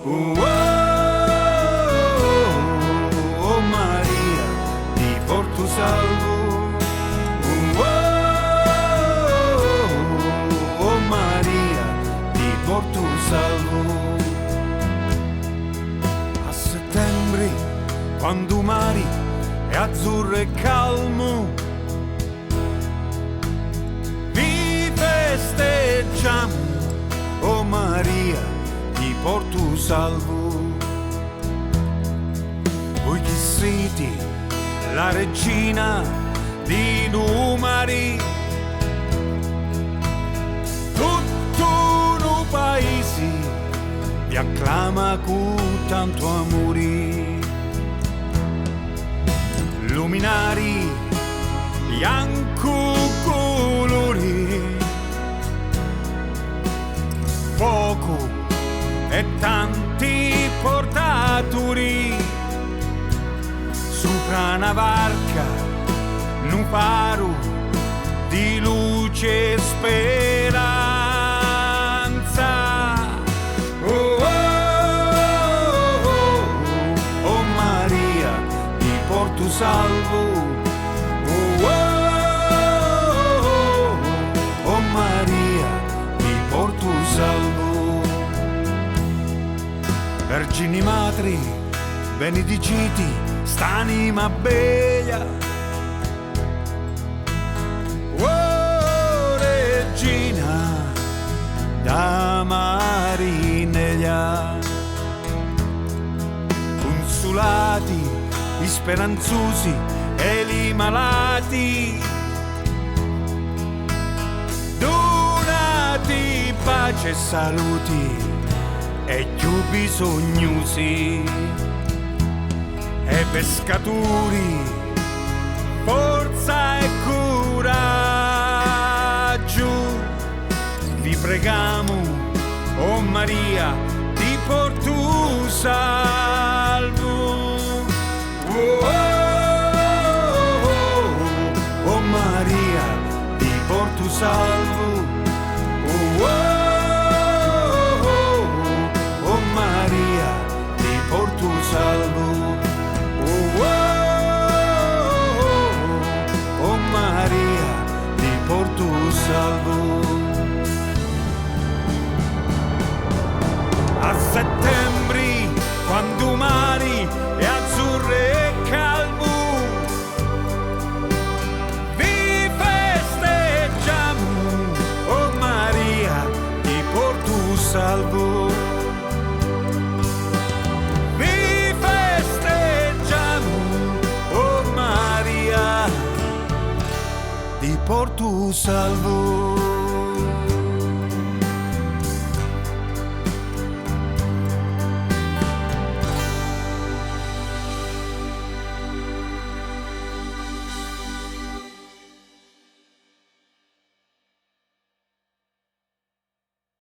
Oh Maria, ti porto salvo. Oh Maria, ti porto salvo. A settembre, quando mare è azzurro e calmo, vi festeggiamo. Oh Maria, ti porto salvo. Voi che siete la regina di numeri, tutto il paese vi acclama con tanto amore. Luminari, bianco colori, fuoco e tanti portatori, sopra una barca, un faro di luce e speranza. Oh, oh, oh, oh Maria, ti porto salvo. Oh, oh, oh Maria, ti porto salvo. Vergini madri, benediciti st'anima bella. Oh regina da Marineglia, consolati i speranzosi e i malati, donati pace e saluti e più bisognosi, e pescatori forza e coraggio. Vi pregamo, oh Maria, ti porto salvo. Oh, oh, oh Maria, ti porto salvo. Oh, oh Maria, ti porto salvo. Oh Maria, ti porto salvo. A settembre, quando mare è azzurro e calmo, vi festeggiamo. Oh Maria, ti porto salvo. Vi festeggiamo, oh Maria, ti porto salvo.